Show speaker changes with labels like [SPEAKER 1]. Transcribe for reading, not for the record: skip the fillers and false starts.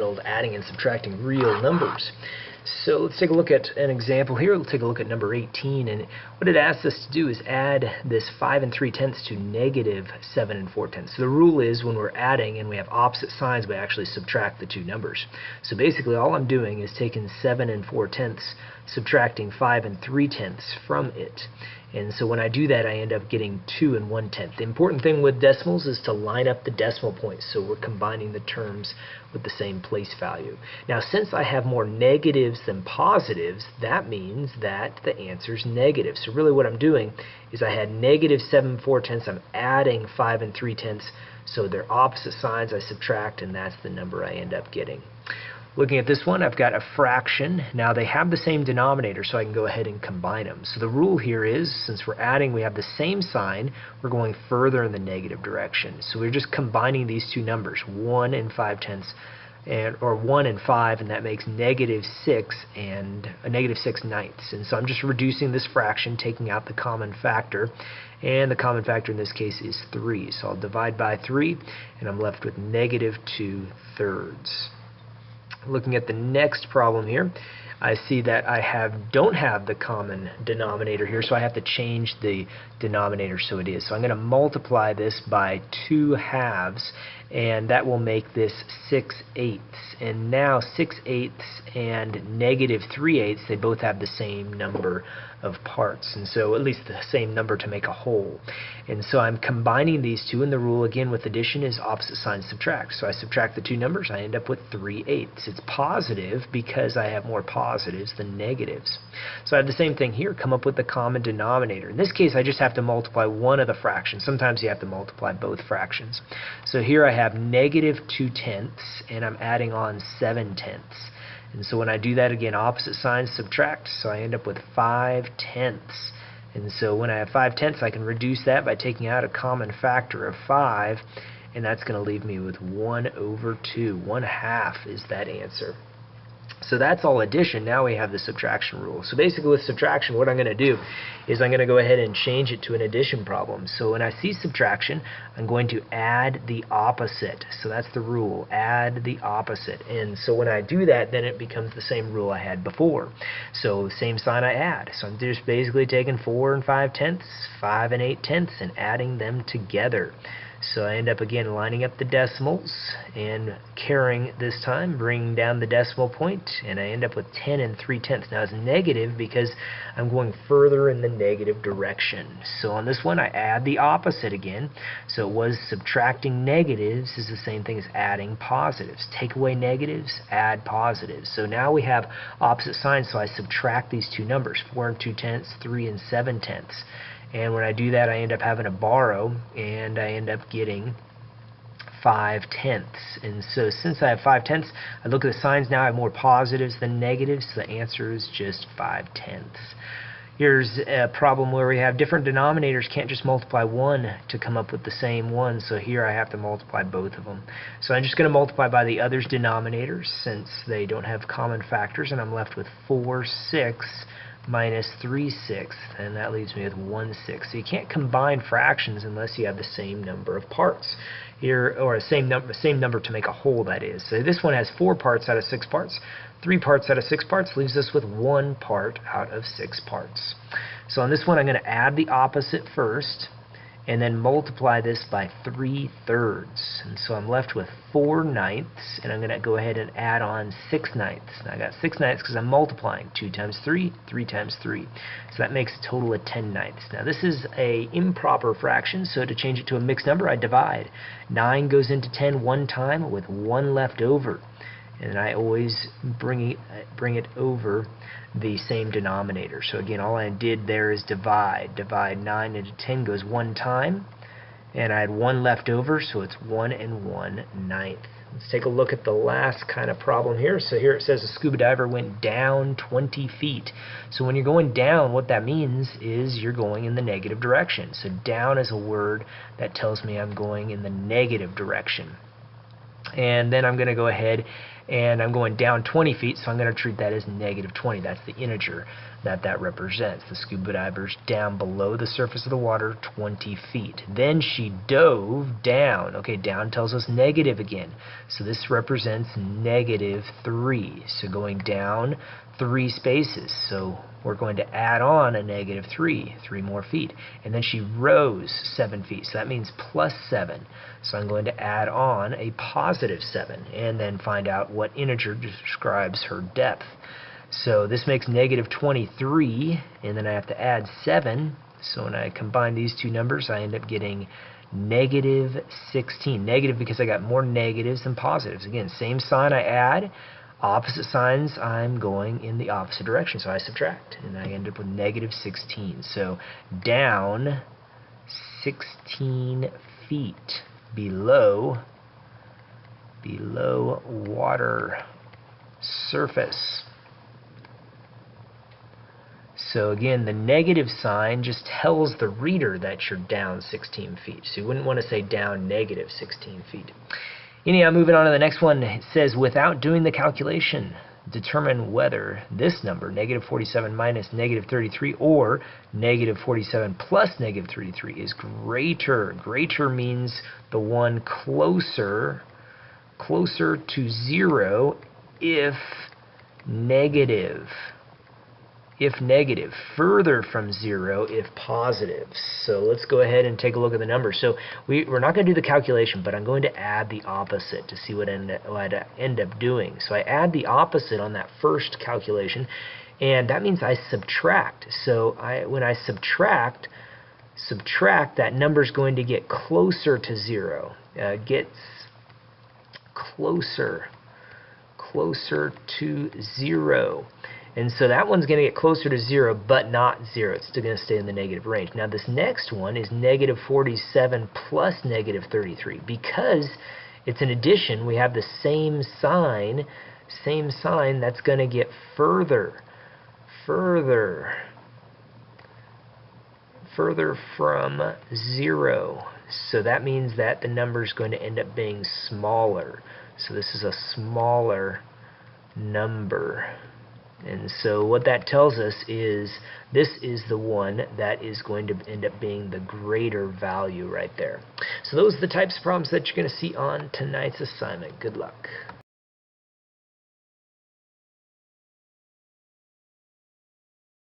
[SPEAKER 1] entitled Adding and Subtracting Real Numbers. So let's take a look at an example here. Let's take a look at number 18, and what it asks us to do is add this 5 3/10 to negative 7 4/10. So the rule is when we're adding and we have opposite signs, we actually subtract the two numbers. So basically all I'm doing is taking 7 4/10, subtracting 5 3/10 from it. And so when I do that, I end up getting 2 1/10. The important thing with decimals is to line up the decimal points, so we're combining the terms with the same place value. Now, since I have more negatives than positives, that means that the answer is negative. So really what I'm doing is I had negative 7 4/10. I'm adding 5 3/10. So they're opposite signs. I subtract, and that's the number I end up getting. Looking at this one, I've got a fraction. Now they have the same denominator, so I can go ahead and combine them. So the rule here is, since we're adding, we have the same sign, we're going further in the negative direction. So we're just combining these two numbers, 1 and 5/10, or 1 and 5, and that makes negative 6 and a negative 6/9. And so I'm just reducing this fraction, taking out the common factor, and the common factor in this case is 3. So I'll divide by 3, and I'm left with negative 2/3. Looking at the next problem here, I see that I don't have the common denominator here, so I have to change the denominator so it is. So I'm going to multiply this by 2 halves, and that will make this 6/8. And now 6/8 and negative 3/8, they both have the same number of parts, and so at least the same number to make a whole. And so I'm combining these two, and the rule again with addition is opposite signs subtract. So I subtract the two numbers, I end up with 3/8. It's positive because I have more positives than negatives. So I have the same thing here, come up with the common denominator. In this case, I just have to multiply one of the fractions. Sometimes you have to multiply both fractions. So here I have negative 2/10, and I'm adding on 7/10. And so when I do that again, opposite signs subtract, so I end up with 5/10. And so when I have 5/10, I can reduce that by taking out a common factor of 5, and that's going to leave me with 1/2. 1/2 is that answer. So that's all addition. Now we have the subtraction rule. So basically with subtraction, what I'm going to do is I'm going to go ahead and change it to an addition problem. So when I see subtraction, I'm going to add the opposite. So that's the rule, add the opposite. And so when I do that, then it becomes the same rule I had before. So same sign I add. So I'm just basically taking 4 and 5/10, 5 and 8/10, and adding them together. So I end up again lining up the decimals and carrying this time, bringing down the decimal point, and I end up with 10 and 3/10. Now it's negative because I'm going further in the negative direction. So on this one I add the opposite again. So it was subtracting negatives is the same thing as adding positives. Take away negatives, add positives. So now we have opposite signs, so I subtract these two numbers, 4 and 2/10, 3 and 7/10. And when I do that, I end up having to borrow, and I end up getting 5/10. And so since I have 5/10, I look at the signs now, I have more positives than negatives, so the answer is just 5/10. Here's a problem where we have different denominators, can't just multiply one to come up with the same one, so here I have to multiply both of them. So I'm just going to multiply by the other's denominators since they don't have common factors, and I'm left with 4/6 minus 3/6, and that leaves me with 1/6. So you can't combine fractions unless you have the same number of parts here, or same number to make a whole, that is. So this one has 4 parts out of 6 parts. 3 parts out of 6 parts leaves us with 1 part out of 6 parts. So on this one I'm going to add the opposite first, and then multiply this by 3/3. And so I'm left with 4/9, and I'm going to go ahead and add on 6/9. Now I got 6/9 because I'm multiplying 2 times 3, 3 times 3. So that makes a total of 10/9. Now this is a improper fraction, so to change it to a mixed number, I divide. 9 goes into 10 one time with 1 left over. And I always bring it over the same denominator. So again, all I did there is divide. Divide 9 into 10 goes one time, and I had 1 left over, so it's 1 1/9. Let's take a look at the last kind of problem here. So here it says a scuba diver went down 20 feet. So when you're going down, what that means is you're going in the negative direction. So down is a word that tells me I'm going in the negative direction. And then I'm going to go ahead and I'm going down 20 feet, so I'm going to treat that as negative 20. That's the integer that represents. The scuba diver's down below the surface of the water 20 feet. Then she dove down. Okay, down tells us negative again. So this represents negative 3. So going down 3 spaces. So we're going to add on a negative 3 more feet. And then she rose 7 feet. So that means plus 7. So I'm going to add on a positive 7 and then find out what integer describes her depth. So this makes negative 23, and then I have to add 7. So when I combine these two numbers, I end up getting negative 16. Negative because I got more negatives than positives. Again, same sign I add, opposite signs I'm going in the opposite direction. So I subtract, and I end up with negative 16. So down 16 feet below water surface. So again, the negative sign just tells the reader that you're down 16 feet. So you wouldn't want to say down negative 16 feet. Anyhow, moving on to the next one, it says, without doing the calculation, determine whether this number, negative 47 minus negative 33, or negative 47 plus negative 33 is greater. Greater means the one closer to 0 if negative. If negative, further from 0 if positive. So let's go ahead and take a look at the numbers. So we're not going to do the calculation, but I'm going to add the opposite to see what I end up doing. So I add the opposite on that first calculation, and that means I subtract. So when I subtract, that number is going to get closer to 0. Gets closer to 0. And so that one's going to get closer to 0, but not 0. It's still going to stay in the negative range. Now this next one is negative 47 plus negative 33. Because it's an addition, we have the same sign that's going to get further from 0. So that means that the number is going to end up being smaller. So this is a smaller number. And so what that tells us is this is the one that is going to end up being the greater value right there. So those are the types of problems that you're going to see on tonight's assignment. Good luck.